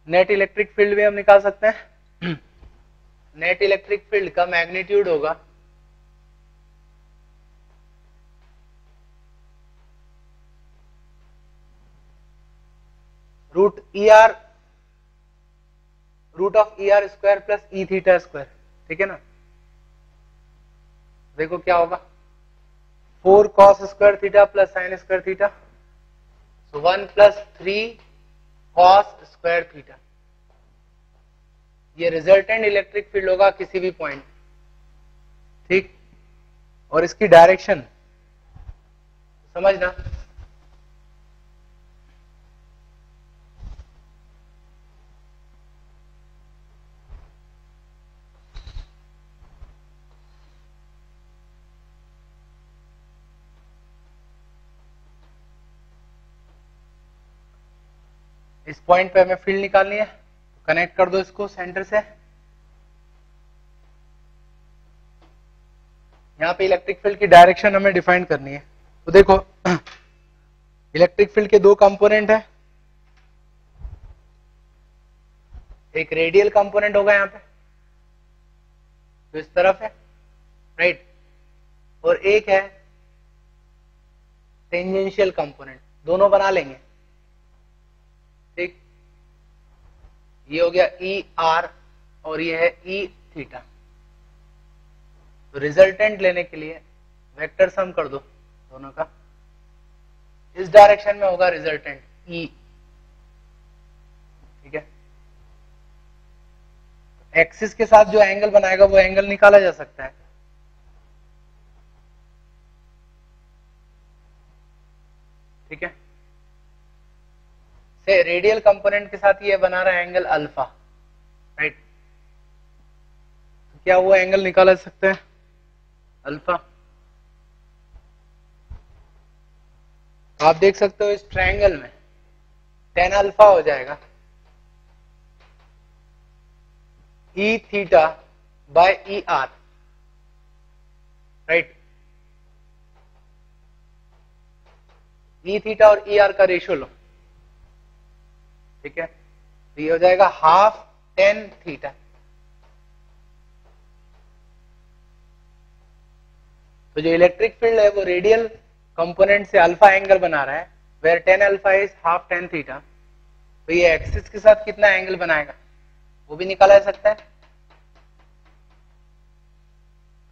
Net electric field भी हम निकाल सकते हैं। नेट इलेक्ट्रिक फील्ड का मैग्नीट्यूड होगा root of E R square plus E theta square. ठीक है ना, देखो क्या होगा 4 cos square theta plus sine square theta, 1 plus 3 cos square theta. ये रिजल्टेंट इलेक्ट्रिक फील्ड होगा किसी भी पॉइंट। ठीक, और इसकी डायरेक्शन समझना, इस पॉइंट पे हमें फील्ड निकालनी है, कनेक्ट कर दो इसको सेंटर से। यहाँ पे इलेक्ट्रिक फील्ड की डायरेक्शन हमें डिफाइन करनी है। तो देखो इलेक्ट्रिक फील्ड के दो कंपोनेंट है, एक रेडियल कंपोनेंट होगा यहाँ पे तो इस तरफ है, राइट, और एक है टेंजेंशियल कंपोनेंट, दोनों बना लेंगे। ठीक, ये हो गया ई आर और ये है ई थीटा। तो रिजल्टेंट लेने के लिए वेक्टर सम कर दो दोनों का, इस डायरेक्शन में होगा रिजल्टेंट ई। ठीक है, एक्सिस के साथ जो एंगल बनाएगा वो एंगल निकाला जा सकता है। ठीक है, से रेडियल कंपोनेंट के साथ ये बना रहा है एंगल अल्फा, राइट, तो क्या वो एंगल निकाला जा सकता है अल्फा। तो आप देख सकते हो इस ट्रायंगल में tan अल्फा हो जाएगा E theta by E R, right. E theta और ई आर का रेशियो लो, ठीक है, तो ये हो जाएगा हाफ tan थीटा। तो जो इलेक्ट्रिक फील्ड है वो रेडियल कंपोनेंट से अल्फा एंगल बना रहा है, where tan alpha is half tan theta. तो ये एक्सिस के साथ कितना एंगल बनाएगा वो भी निकाला जा सकता है।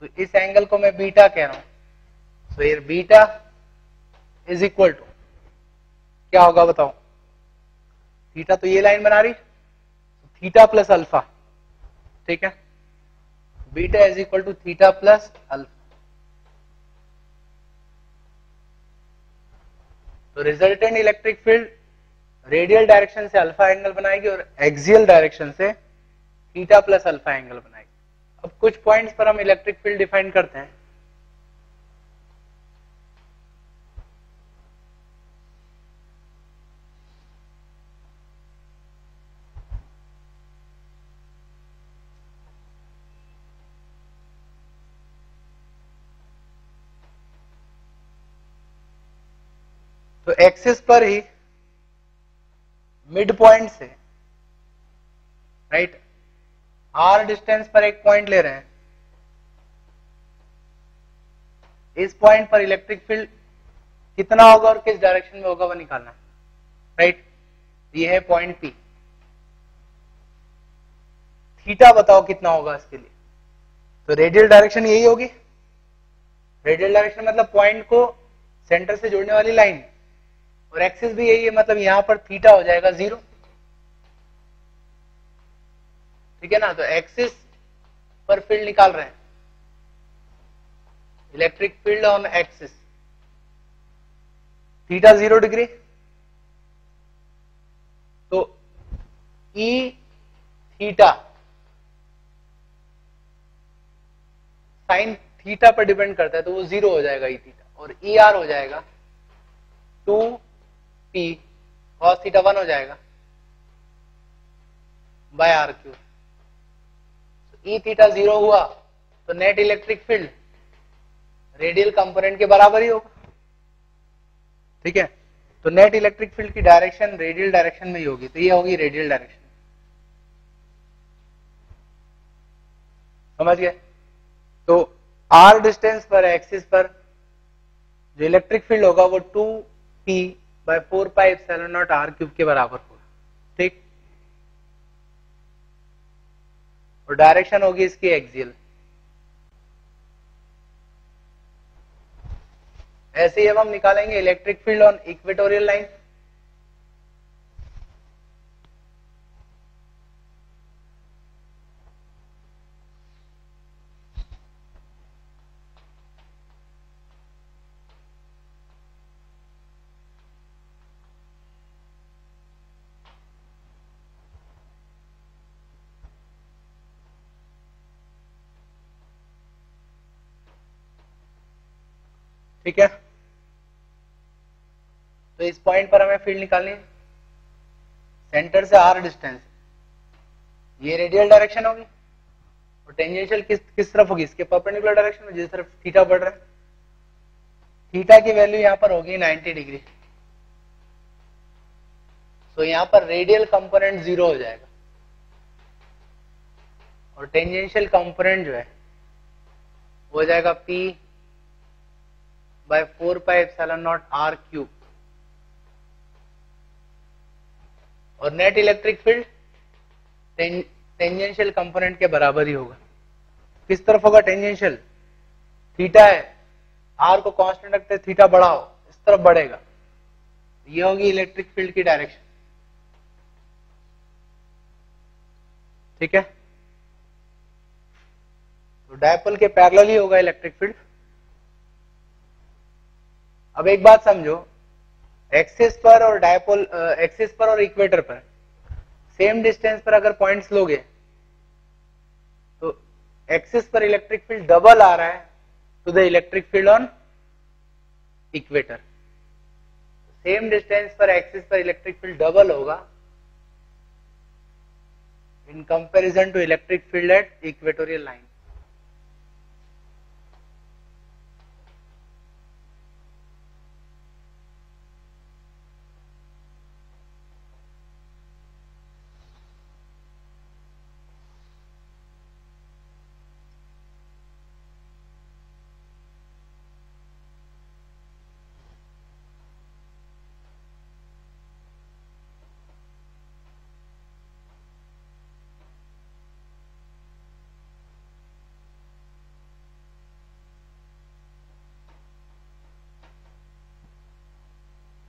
तो इस एंगल को मैं बीटा कह रहा हूं। तो ये बीटा इज इक्वल टू क्या होगा बताओ, थीटा तो ये लाइन बना रही, थीटा प्लस अल्फा। ठीक है, beta is equal to theta plus alpha. तो resultant electric field radial direction से अल्फा एंगल बनाएगी और एक्सियल डायरेक्शन से थीटा प्लस अल्फा एंगल बनाएगी। अब कुछ पॉइंट्स पर हम इलेक्ट्रिक फील्ड डिफाइन करते हैं। तो एक्सिस पर ही मिड पॉइंट से, राइट, आर डिस्टेंस पर एक पॉइंट ले रहे हैं। इस पॉइंट पर इलेक्ट्रिक फील्ड कितना होगा और किस डायरेक्शन में होगा वो निकालना है, राइट। ये है पॉइंट पी, थीटा बताओ कितना होगा इसके लिए। तो रेडियल डायरेक्शन यही होगी, रेडियल डायरेक्शन मतलब पॉइंट को सेंटर से जोड़ने वाली लाइन, और एक्सिस भी यही है, मतलब यहां पर थीटा हो जाएगा 0। ठीक है ना, तो एक्सिस पर फील्ड निकाल रहे हैं, electric field on axis, theta 0 degree. तो ई थीटा साइन थीटा पर डिपेंड करता है, तो वो 0 हो जाएगा ई थीटा, और ई आर हो जाएगा 2p cos थीटा 1 हो जाएगा by R cube. E theta 0 हुआ तो net electric field radial component के बराबर ही होगा। ठीक है, तो नेट इलेक्ट्रिक फील्ड की डायरेक्शन रेडियल डायरेक्शन में ही होगी, तो ये होगी रेडियल डायरेक्शन। समझ गए? तो r डिस्टेंस पर एक्सिस पर जो इलेक्ट्रिक फील्ड होगा वो 2p/4πε0r³ के बराबर होगा, ठीक। और डायरेक्शन होगी इसकी एक्सियल। ऐसे ही अब हम निकालेंगे electric field on equatorial line. ठीक है, तो इस पॉइंट पर हमें फील्ड निकालनी है। सेंटर से r डिस्टेंस, ये रेडियल डायरेक्शन होगी और टेंजेंशियल किस तरफ होगी? इसके परपेंडिकुलर डायरेक्शन में, जिस तरफ थीटा बढ़ रहा है। थीटा की वैल्यू यहां पर होगी 90 डिग्री। तो यहां पर रेडियल कंपोनेंट 0 हो जाएगा और टेंजेंशियल कंपोनेंट जो है वो हो जाएगा p/4πε0r³ और net electric field tangential component के बराबर ही होगा। किस तरफ होगा टेंजेंशियल? थीटा है, आर को कांस्टेंट रखते थीटा बढ़ाओ, इस तरफ बढ़ेगा। ये होगी इलेक्ट्रिक फील्ड की डायरेक्शन, ठीक है। तो डायपोल के पैरेलल ही होगा इलेक्ट्रिक फील्ड। अब एक बात समझो, एक्सिस पर और डायपोल, एक्सिस पर और इक्वेटर पर सेम डिस्टेंस पर अगर पॉइंट्स लोगे तो एक्सिस पर इलेक्ट्रिक फील्ड डबल आ रहा है to the electric field on equator. Same distance पर एक्सिस पर इलेक्ट्रिक फील्ड डबल होगा in comparison to electric field at equatorial line.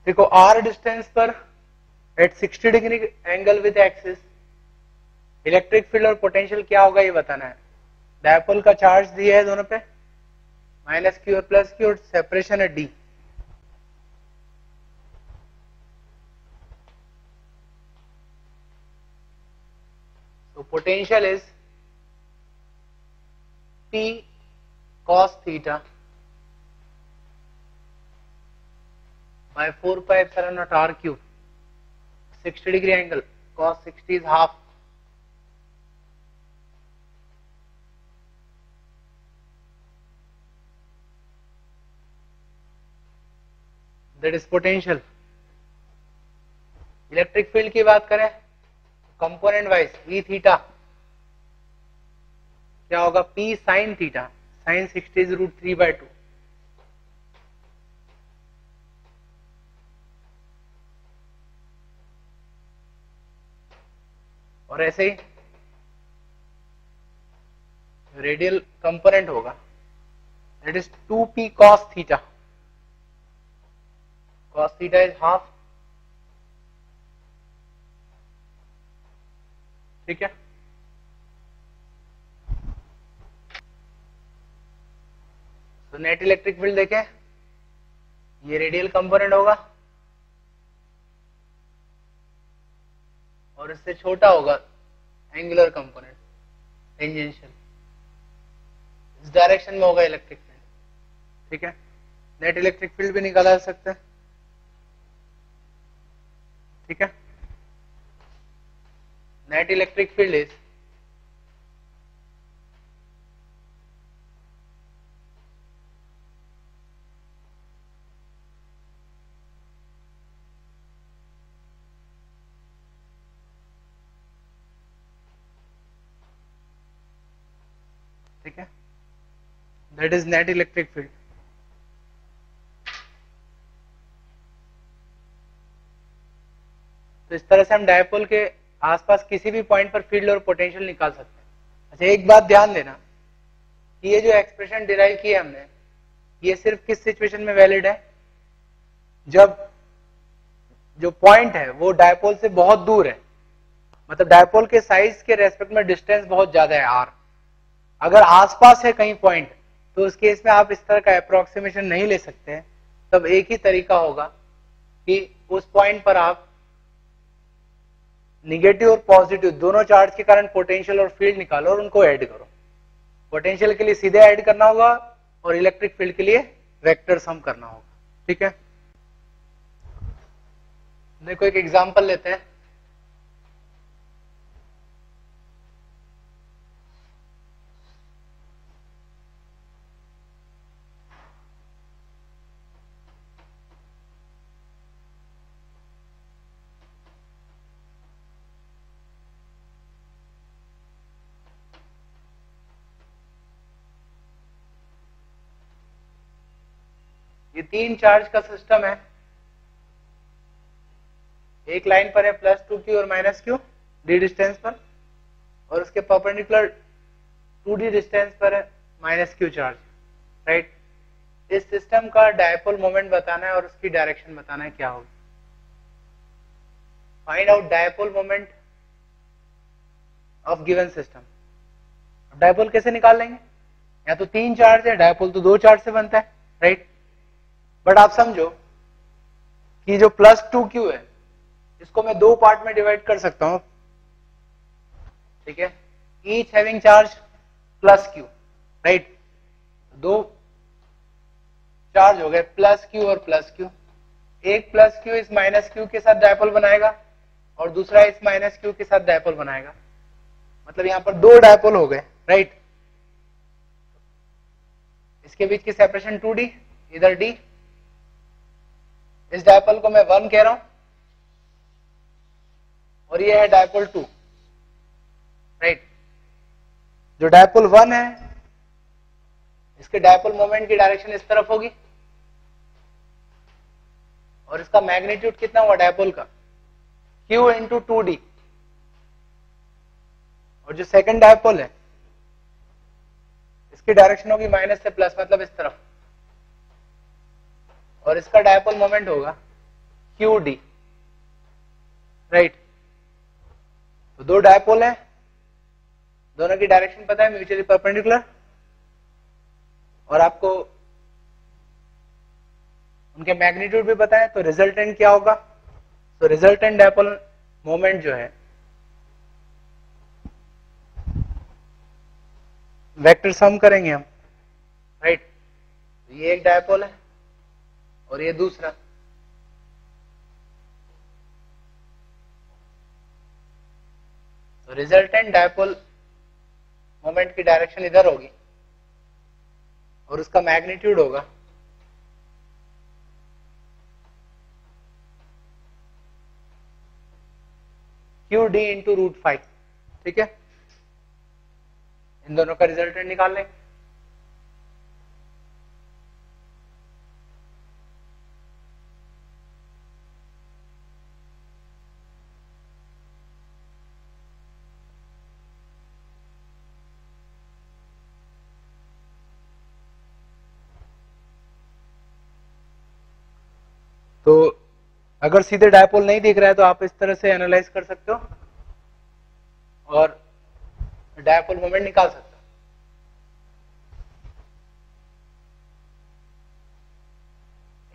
देखो r डिस्टेंस पर at 60 degree angle with axis electric field और potential क्या होगा ये बताना है। डायपोल का चार्ज दिया है दोनों पे, -q और +q, और सेपरेशन है d। तो potential is p cos theta by 4πε0r³। 60 degree angle, cos 60 is half, that is potential। Electric field की बात करें कंपोनेंट वाइज, v थीटा क्या होगा? p sin theta, sin 60 is √3/2। और ऐसे ही रेडियल कंपोनेंट होगा, that is 2p cos theta. cos theta is half, ठीक है। तो नेट इलेक्ट्रिक फील्ड देखें, ये रेडियल कंपोनेंट होगा और इससे छोटा होगा एंगुलर कंपोनेंट टेंजेंशियल। इस डायरेक्शन में होगा इलेक्ट्रिक फील्ड, ठीक है। नेट इलेक्ट्रिक फील्ड भी निकाला जा सकता है, ठीक है। नेट इलेक्ट्रिक फील्ड इज ठीक है, that is net electric field. तो इस तरह से हम डायपोल के आसपास किसी भी पॉइंट पर फील्ड और पोटेंशियल निकाल सकते हैं। अच्छा, एक बात ध्यान देना कि ये जो एक्सप्रेशन डिराइव की है हमने, ये सिर्फ किस सिचुएशन में वैलिड है, जब जो पॉइंट है वो डायपोल से बहुत दूर है, मतलब डायपोल के साइज के रेस्पेक्ट में डिस्टेंस बहुत ज्यादा है आर। अगर आसपास है कहीं पॉइंट, तो उस केस में आप इस तरह का अप्रोक्सीमेशन नहीं ले सकते हैं। तब एक ही तरीका होगा कि उस पॉइंट पर आप निगेटिव और पॉजिटिव दोनों चार्ज के कारण पोटेंशियल और फील्ड निकालो और उनको ऐड करो। पोटेंशियल के लिए सीधे ऐड करना होगा और इलेक्ट्रिक फील्ड के लिए वेक्टर सम करना होगा। ठीक है, देखो एक एग्जांपल लेते हैं। ये 3 चार्ज का सिस्टम है, एक लाइन पर है +2q और -q d डिस्टेंस पर, और उसके परपेंडिकुलर 2d डिस्टेंस पर है -q चार्ज, राइट। इस सिस्टम का डायपोल मोमेंट बताना है और उसकी डायरेक्शन बताना है क्या होगी। Find out dipole moment of given system. Dipole कैसे निकाल लेंगे, या तो 3 चार्ज है, डायपोल तो 2 चार्ज से बनता है, राइट। बट आप समझो कि जो +2q है इसको मैं 2 पार्ट में डिवाइड कर सकता हूं, ठीक है, each having charge +q, right. 2 charge हो गए +q और +q। एक +q इस -q के साथ डायपोल बनाएगा और दूसरा इस -q के साथ डायपोल बनाएगा, मतलब यहां पर 2 डायपोल हो गए, राइट। इसके बीच की सेपरेशन 2d, इधर d। इस डायपोल को मैं 1 कह रहा हूं और ये है डायपोल 2, राइट। जो डायपोल 1 है इसके डायपोल मोमेंट की डायरेक्शन इस तरफ होगी और इसका मैग्नीट्यूड कितना हुआ डायपोल का, q इंटू 2d। और जो सेकंड डायपोल है इसकी डायरेक्शन होगी माइनस से प्लस, मतलब इस तरफ, और इसका डायपोल मोमेंट होगा qd, राइट। तो 2 डायपोल है, दोनों की डायरेक्शन पता है, म्यूचुअली परपेंडिकुलर, और आपको उनके मैग्नीट्यूड भी पता है। तो रिजल्टेंट क्या होगा, तो रिजल्टेंट डायपोल मोमेंट जो है वेक्टर सम करेंगे हम, राइट। ये एक डायपोल है और ये दूसरा, तो रिजल्टेंट डायपोल मोमेंट की डायरेक्शन इधर होगी और उसका मैग्नीट्यूड होगा qd इंटू √5, ठीक है। इन दोनों का रिजल्टेंट निकाल लें। तो अगर सीधे डायपोल नहीं दिख रहा है तो आप इस तरह से एनालाइज कर सकते हो और डायपोल मोमेंट निकाल सकते हो।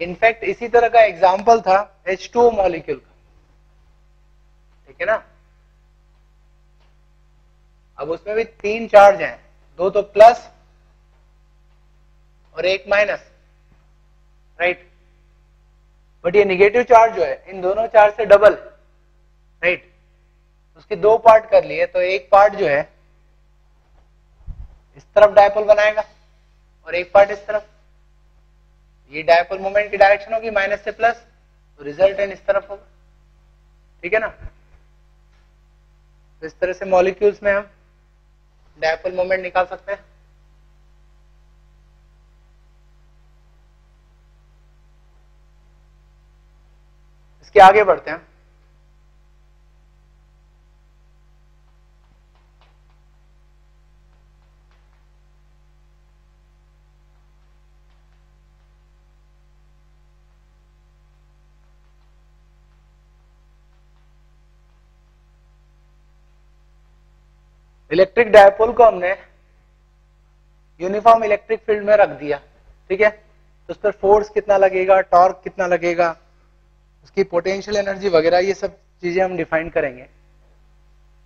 इनफैक्ट इसी तरह का एग्जाम्पल था H2O मॉलिक्यूल का, ठीक है ना। अब उसमें भी 3 चार्ज हैं, 2 तो प्लस और 1 माइनस, राइट। बट ये निगेटिव चार्ज जो है इन दोनों चार्ज से डबल, राइट। उसके 2 पार्ट कर लिए, तो एक पार्ट जो है इस तरफ डायपोल बनाएगा और एक पार्ट इस तरफ। ये डायपोल मोमेंट की डायरेक्शन होगी माइनस से प्लस, तो रिजल्टेंट इस तरफ होगा, ठीक है ना। तो इस तरह से मॉलिक्यूल्स में हम डायपोल मोमेंट निकाल सकते हैं। इसके आगे बढ़ते हैं। इलेक्ट्रिक डायपोल को हमने यूनिफॉर्म इलेक्ट्रिक फील्ड में रख दिया, ठीक है। तो उस पर फोर्स कितना लगेगा, टॉर्क कितना लगेगा, उसकी पोटेंशियल एनर्जी वगैरह, ये सब चीजें हम डिफाइन करेंगे।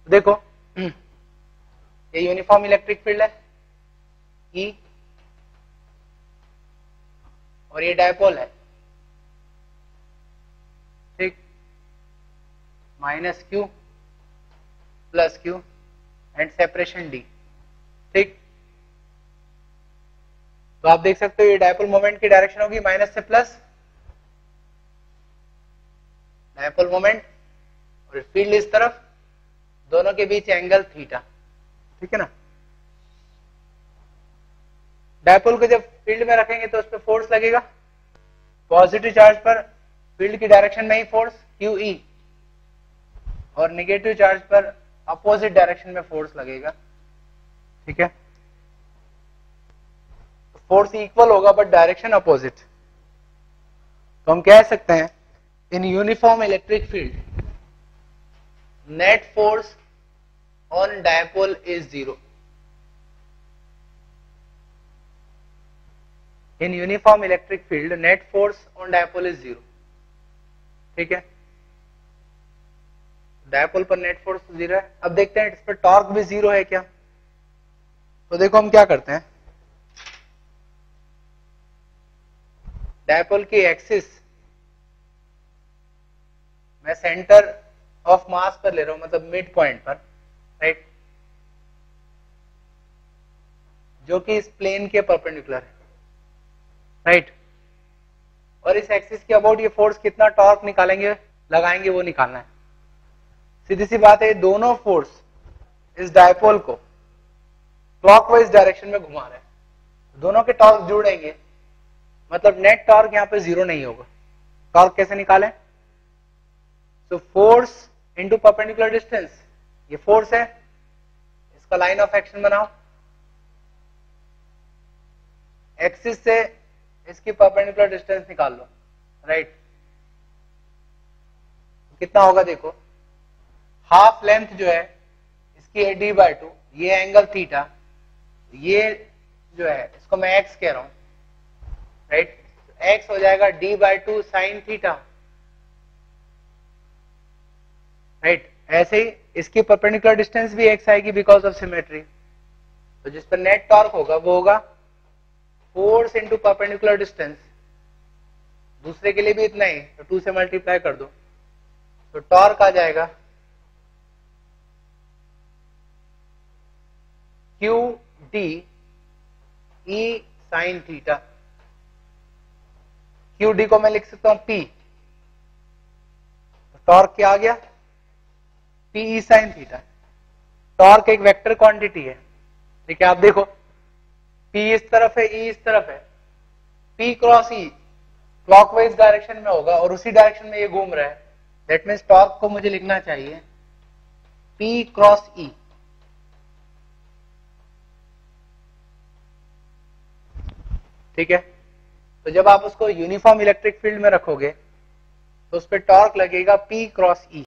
देखो ये यूनिफॉर्म इलेक्ट्रिक फील्ड है E, और ये डायपोल है, ठीक, minus Q plus Q and separation D, ठीक। तो आप देख सकते हो ये डायपोल मोमेंट की डायरेक्शन होगी माइनस से प्लस, डायपोल मोमेंट, और फील्ड इस तरफ, दोनों के बीच एंगल थीटा, ठीक है ना। डायपोल को जब फील्ड में रखेंगे तो उस पर फोर्स लगेगा, पॉजिटिव चार्ज पर फील्ड की डायरेक्शन में ही फोर्स QE, और नेगेटिव चार्ज पर अपोजिट डायरेक्शन में फोर्स लगेगा, ठीक है। फोर्स इक्वल होगा बट डायरेक्शन अपोजिट। तो हम कह सकते हैं in uniform electric field net force on dipole is 0। In uniform electric field net force on dipole is 0, ठीक है। डायपोल पर नेट फोर्स 0 है। अब देखते हैं इस पर टॉर्क भी 0 है क्या। तो देखो हम क्या करते हैं, डायपोल की एक्सिस मैं सेंटर ऑफ मास पर ले रहा हूं, मतलब मिड पॉइंट पर, राइट, जो कि इस प्लेन के परपेंडिकुलर है, राइट। और इस एक्सिस के अबाउट ये फोर्स कितना टॉर्क निकालेंगे, लगाएंगे, वो निकालना है। सीधी सी बात है, दोनों फोर्स इस डायपोल को क्लॉकवाइज डायरेक्शन में घुमा रहे हैं, दोनों के टॉर्क जुड़ेंगे, मतलब नेट टॉर्क यहाँ पे 0 नहीं होगा। टॉर्क कैसे निकालें, तो फोर्स इनटू परपेंडिकुलर डिस्टेंस, ये फोर्स है, इसका लाइन ऑफ एक्शन बनाओ, एक्सिस से इसकी परपेंडिकुलर डिस्टेंस निकाल लो, राइट। कितना होगा देखो, हाफ लेंथ जो है इसकी है D/2, ये एंगल थीटा, ये जो है इसको मैं x कह रहा हूं, राइट। x हो जाएगा D/2 साइन थीटा, राइट। ऐसे ही इसकी परपेंडिकुलर डिस्टेंस भी x आएगी बिकॉज ऑफ सिमेट्री। तो जिस पर नेट टॉर्क होगा वो होगा फोर्स इनटू परपेंडिकुलर डिस्टेंस, दूसरे के लिए भी इतना ही, तो 2 से मल्टीप्लाई कर दो, तो टॉर्क आ जाएगा QD E sine theta. QD को मैं लिख सकता हूं P, टॉर्क क्या आ गया, PE साइन थीटा। टॉर्क एक वेक्टर क्वांटिटी है, ठीक है। आप देखो P इस तरफ है, E इस तरफ है, P cross E clockwise direction में होगा और उसी डायरेक्शन में ये घूम रहा है, दैट मीन्स टॉर्क को मुझे लिखना चाहिए P क्रॉस E, ठीक है। तो जब आप उसको यूनिफॉर्म इलेक्ट्रिक फील्ड में रखोगे तो उस पर टॉर्क लगेगा P क्रॉस E।